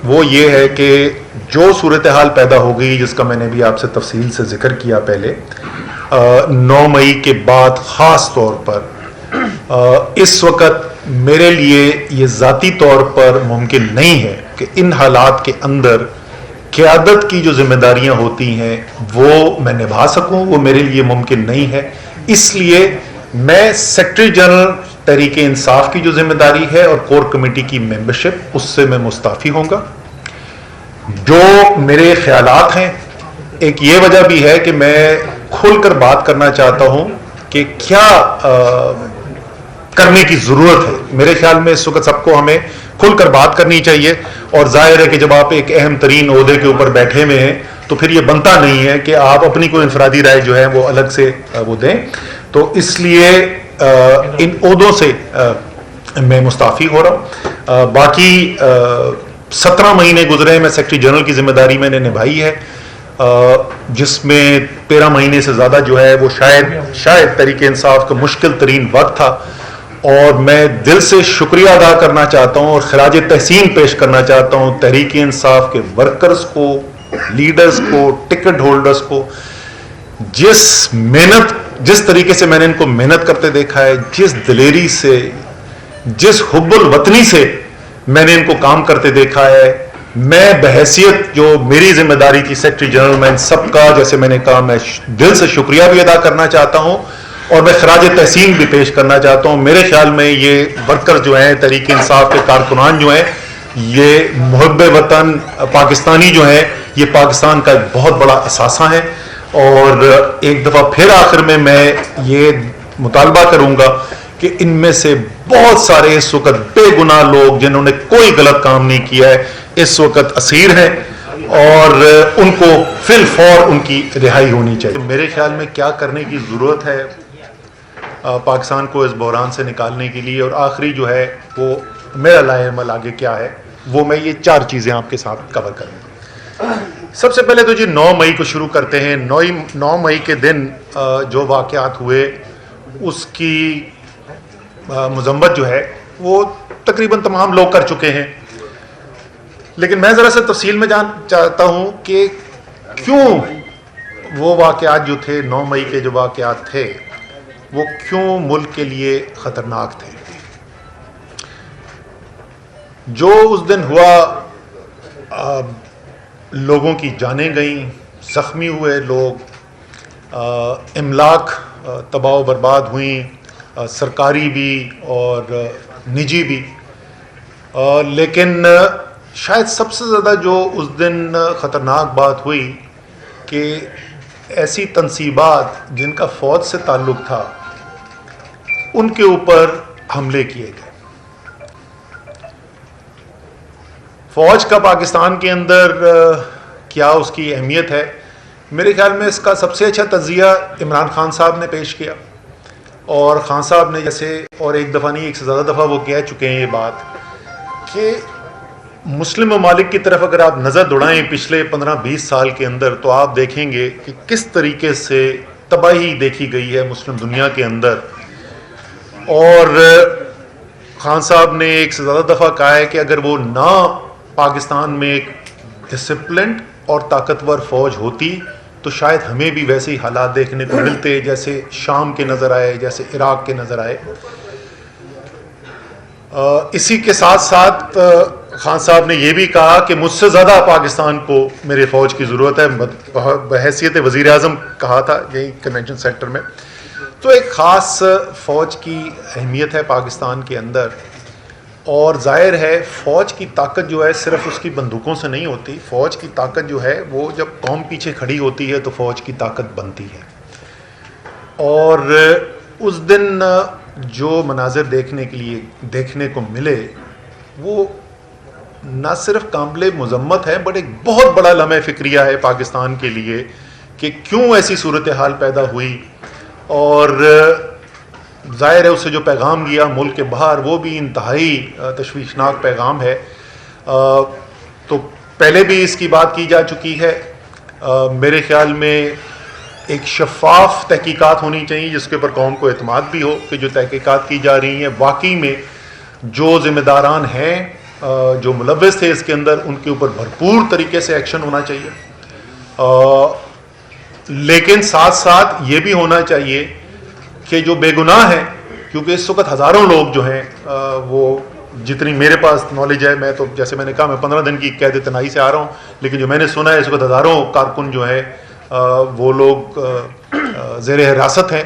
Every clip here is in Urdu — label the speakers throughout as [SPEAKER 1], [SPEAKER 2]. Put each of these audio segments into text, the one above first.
[SPEAKER 1] وہ یہ ہے کہ جو صورتحال پیدا ہو گئی جس کا میں نے بھی آپ سے تفصیل سے ذکر کیا پہلے 9 مئی کے بعد خاص طور پر اس وقت میرے لیے یہ ذاتی طور پر ممکن نہیں ہے کہ ان حالات کے اندر قیادت کی جو ذمہ داریاں ہوتی ہیں وہ میں نبھا سکوں، وہ میرے لیے ممکن نہیں ہے. اس لیے میں سیکرٹری جنرل تحریک انصاف کی جو ذمہ داری ہے اور کور کمیٹی کی ممبرشپ اس سے میں مستعفی ہوں گا. جو میرے خیالات ہیں، ایک یہ وجہ بھی ہے کہ میں کھل کر بات کرنا چاہتا ہوں کہ کیا کرنے کی ضرورت ہے. میرے خیال میں اس وقت سب کو ہمیں کھل کر بات کرنی چاہیے، اور ظاہر ہے کہ جب آپ ایک اہم ترین عہدے کے اوپر بیٹھے ہوئے ہیں تو پھر یہ بنتا نہیں ہے کہ آپ اپنی کوئی انفرادی رائے جو ہے وہ الگ سے وہ دیں. تو اس لیے ان عہدوں سے میں مستعفی ہو رہا ہوں. باقی 17 مہینے گزرے ہیں، میں سیکرٹری جنرل کی ذمہ داری میں نے نبھائی ہے، جس میں 13 مہینے سے زیادہ جو ہے وہ شاید تحریک انصاف کا مشکل ترین وقت تھا. اور میں دل سے شکریہ ادا کرنا چاہتا ہوں اور خراج تحسین پیش کرنا چاہتا ہوں تحریک انصاف کے ورکرز کو، لیڈرز کو، ٹکٹ ہولڈرز کو. جس طریقے سے میں نے ان کو محنت کرتے دیکھا ہے، جس دلیری سے، جس حب الوطنی سے میں نے ان کو کام کرتے دیکھا ہے، میں بحیثیت جو میری ذمہ داری تھی سیکرٹری جنرل، میں ان سب کا، جیسے میں نے کہا، میں دل سے شکریہ بھی ادا کرنا چاہتا ہوں اور میں خراج تحسین بھی پیش کرنا چاہتا ہوں. میرے خیال میں یہ ورکر جو ہیں، تحریک انصاف کے کارکنان جو ہیں، یہ محب وطن پاکستانی جو ہیں، یہ پاکستان کا ایک بہت بڑا اثاثہ ہیں. اور ایک دفعہ پھر آخر میں یہ مطالبہ کروں گا کہ ان میں سے بہت سارے اس وقت بے گناہ لوگ جنہوں نے کوئی غلط کام نہیں کیا ہے اس وقت اسیر ہیں، اور ان کو فی الفور ان کی رہائی ہونی چاہیے. میرے خیال میں کیا کرنے کی ضرورت ہے پاکستان کو اس بحران سے نکالنے کے لیے، اور آخری جو ہے وہ میرا لائحہ عمل آگے کیا ہے، وہ میں یہ 4 چیزیں آپ کے ساتھ کور کروں گا. سب سے پہلے تو جی 9 مئی کو شروع کرتے ہیں. 9 مئی کے دن جو واقعات ہوئے اس کی مذمت جو ہے وہ تقریباً تمام لوگ کر چکے ہیں، لیکن میں ذرا سے تفصیل میں جان چاہتا ہوں کہ کیوں وہ واقعات جو تھے، 9 مئی کے جو واقعات تھے، وہ کیوں ملک کے لیے خطرناک تھے. جو اس دن ہوا، لوگوں کی جانیں گئیں، زخمی ہوئے لوگ، املاک تباہ و برباد ہوئیں، سرکاری بھی اور نجی بھی. لیکن شاید سب سے زیادہ جو اس دن خطرناک بات ہوئی کہ ایسی تنصیبات جن کا فوج سے تعلق تھا ان کے اوپر حملے کیے گئے. فوج کا پاکستان کے اندر کیا اس کی اہمیت ہے، میرے خیال میں اس کا سب سے اچھا تجزیہ عمران خان صاحب نے پیش کیا. اور خان صاحب نے جیسے، اور ایک دفعہ نہیں، ایک سے زیادہ دفعہ وہ کہہ چکے ہیں یہ بات کہ مسلم ممالک کی طرف اگر آپ نظر دوڑائیں پچھلے 15-20 سال کے اندر تو آپ دیکھیں گے کہ کس طریقے سے تباہی دیکھی گئی ہے مسلم دنیا کے اندر. اور خان صاحب نے ایک سے زیادہ دفعہ کہا ہے کہ اگر وہ نہ پاکستان میں ایک ڈسپلنڈ اور طاقتور فوج ہوتی تو شاید ہمیں بھی ویسے ہی حالات دیکھنے کو ملتے جیسے شام کے نظر آئے، جیسے عراق کے نظر آئے. اسی کے ساتھ ساتھ خان صاحب نے یہ بھی کہا کہ مجھ سے زیادہ پاکستان کو میرے فوج کی ضرورت ہے. بحیثیت وزیر اعظم کہا تھا یہی کنونشن سینٹر میں. تو ایک خاص فوج کی اہمیت ہے پاکستان کے اندر، اور ظاہر ہے فوج کی طاقت جو ہے صرف اس کی بندوقوں سے نہیں ہوتی. فوج کی طاقت جو ہے وہ جب قوم پیچھے کھڑی ہوتی ہے تو فوج کی طاقت بنتی ہے. اور اس دن جو مناظر دیکھنے کو ملے وہ نہ صرف قابل مذمت ہے بٹ ایک بہت بڑا لمحہ فکریہ ہے پاکستان کے لیے کہ کیوں ایسی صورتحال پیدا ہوئی. اور ظاہر ہے اس سے جو پیغام گیا ملک کے باہر وہ بھی انتہائی تشویشناک پیغام ہے. تو پہلے بھی اس کی بات کی جا چکی ہے. میرے خیال میں ایک شفاف تحقیقات ہونی چاہیے جس کے اوپر قوم کو اعتماد بھی ہو کہ جو تحقیقات کی جا رہی ہیں واقعی میں جو ذمہ داران ہیں جو ملوث تھے اس کے اندر ان کے اوپر بھرپور طریقے سے ایکشن ہونا چاہیے، لیکن ساتھ ساتھ یہ بھی ہونا چاہیے کہ جو بے گناہ ہیں، کیونکہ اس وقت ہزاروں لوگ جو ہیں وہ جتنی میرے پاس نالج ہے، میں تو جیسے میں نے کہا میں 15 دن کی قید تنہائی سے آ رہا ہوں، لیکن جو میں نے سنا ہے اس وقت ہزاروں کارکن جو ہے وہ لوگ زیر حراست ہیں،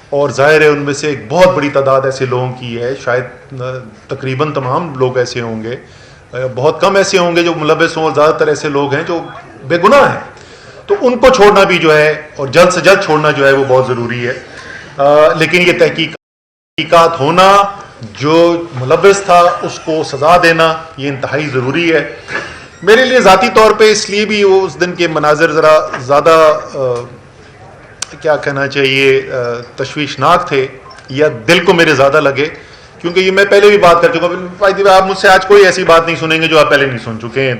[SPEAKER 1] اور ظاہر ہے ان میں سے ایک بہت بڑی تعداد ایسے لوگوں کی ہے، شاید تقریباً تمام لوگ ایسے ہوں گے، بہت کم ایسے ہوں گے جو ملوث ہوں، اور زیادہ تر ایسے لوگ ہیں جو بے گناہ ہیں، تو ان کو چھوڑنا بھی جو ہے اور جلد سے جلد چھوڑنا جو ہے وہ بہت ضروری ہے۔ لیکن یہ تحقیقات ہونا، جو ملوث تھا اس کو سزا دینا، یہ انتہائی ضروری ہے۔ میرے لیے ذاتی طور پہ اس لیے بھی وہ اس دن کے مناظر ذرا زیادہ کیا کہنا چاہیے تشویشناک تھے، یا دل کو میرے زیادہ لگے، کیونکہ یہ میں پہلے بھی بات کر چکا ہوں۔ آپ مجھ سے آج کوئی ایسی بات نہیں سنیں گے جو آپ پہلے نہیں سن چکے ہیں،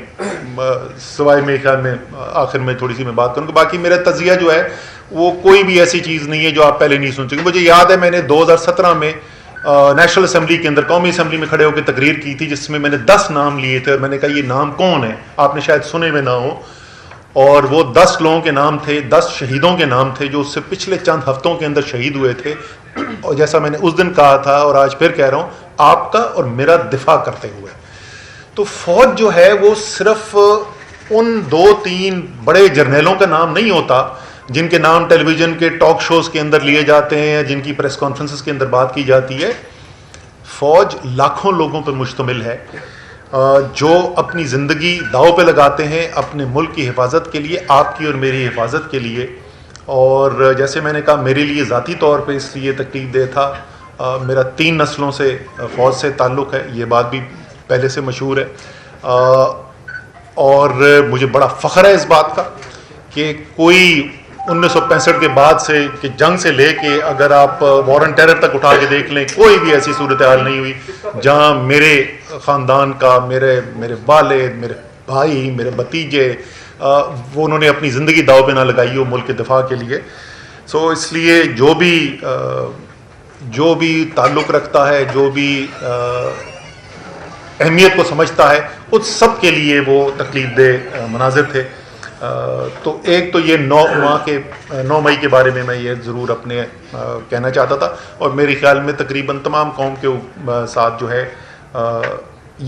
[SPEAKER 1] سوائے میرے خیال میں آخر میں تھوڑی سی میں بات کروں گا، باقی میرا تجزیہ جو ہے وہ کوئی بھی ایسی چیز نہیں ہے جو آپ پہلے نہیں سن چکے۔ مجھے یاد ہے میں نے 2017 میں نیشنل اسمبلی کے اندر، قومی اسمبلی میں کھڑے ہو کے تقریر کی تھی، جس میں میں نے 10 نام لیے تھے، اور میں نے کہا یہ نام کون ہے، آپ نے شاید سنے میں نہ ہو، اور وہ 10 لوگوں کے نام تھے، 10 شہیدوں کے نام تھے جو اس سے پچھلے چند ہفتوں کے اندر شہید ہوئے تھے، اور جیسا میں نے اس دن کہا تھا اور آج پھر کہہ رہا ہوں، آپ کا اور میرا دفاع کرتے ہوئے۔ تو فوج جو ہے وہ صرف ان 2-3 بڑے جرنیلوں کا نام نہیں ہوتا جن کے نام ٹیلی ویژن کے ٹاک شوز کے اندر لیے جاتے ہیں یا جن کی پریس کانفرنسز کے اندر بات کی جاتی ہے۔ فوج لاکھوں لوگوں پر مشتمل ہے جو اپنی زندگی داؤ پہ لگاتے ہیں اپنے ملک کی حفاظت کے لیے، آپ کی اور میری حفاظت کے لیے۔ اور جیسے میں نے کہا میرے لیے ذاتی طور پہ اس لیے تکلیف دہ تھا، میرا 3 نسلوں سے فوج سے تعلق ہے، یہ بات بھی پہلے سے مشہور ہے، اور مجھے بڑا فخر ہے اس بات کا کہ کوئی 1965 کے بعد سے کہ جنگ سے لے کے اگر آپ وار اینڈ ٹیرر تک اٹھا کے دیکھ لیں، کوئی بھی ایسی صورتحال نہیں ہوئی جہاں میرے خاندان کا، میرے والد، میرے بھائی، میرے بھتیجے، وہ انہوں نے اپنی زندگی داؤ پہ نہ لگائی ہو ملک کے دفاع کے لیے۔ سو اس لیے جو بھی تعلق رکھتا ہے، جو بھی اہمیت کو سمجھتا ہے، اس سب کے لیے وہ تکلیف دہ مناظر تھے۔ تو ایک تو یہ 9 مئی کے بارے میں یہ ضرور اپنے کہنا چاہتا تھا، اور میرے خیال میں تقریباً تمام قوم کے ساتھ جو ہے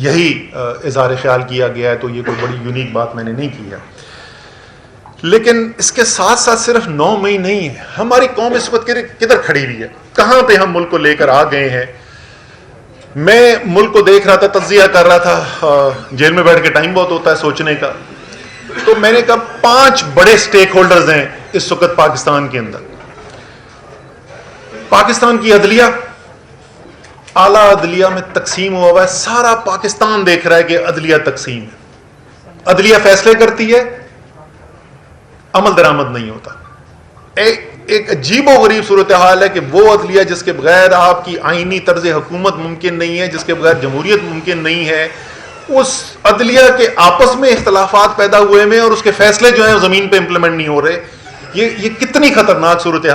[SPEAKER 1] یہی اظہار خیال کیا گیا ہے، تو یہ کوئی بڑی یونیک بات میں نے نہیں کی ہے۔ لیکن اس کے ساتھ ساتھ صرف 9 مئی نہیں ہے، ہماری قوم اس وقت کدھر کھڑی ہوئی ہے، کہاں پہ ہم ملک کو لے کر آ گئے ہیں۔ میں ملک کو دیکھ رہا تھا، تجزیہ کر رہا تھا، جیل میں بیٹھ کے ٹائم بہت ہوتا ہے سوچنے کا، تو میں نے کہا 5 بڑے سٹیک ہولڈرز ہیں اس وقت پاکستان کے اندر۔ پاکستان کی عدلیہ، اعلیٰ عدلیہ میں تقسیم ہوا ہے، سارا پاکستان دیکھ رہا ہے کہ عدلیہ تقسیم ہے، عدلیہ فیصلے کرتی ہے، عمل درآمد نہیں ہوتا۔ ایک عجیب و غریب صورتحال ہے کہ وہ عدلیہ جس کے بغیر آپ کی آئینی طرز حکومت ممکن نہیں ہے، جس کے بغیر جمہوریت ممکن نہیں ہے، اس عدلیہ کے آپس میں اختلافات پیدا ہوئے میں اور اس کے فیصلے جو ہیں زمین پہ امپلیمنٹ نہیں ہو رہے۔ یہ کتنی خطرناک صورتحال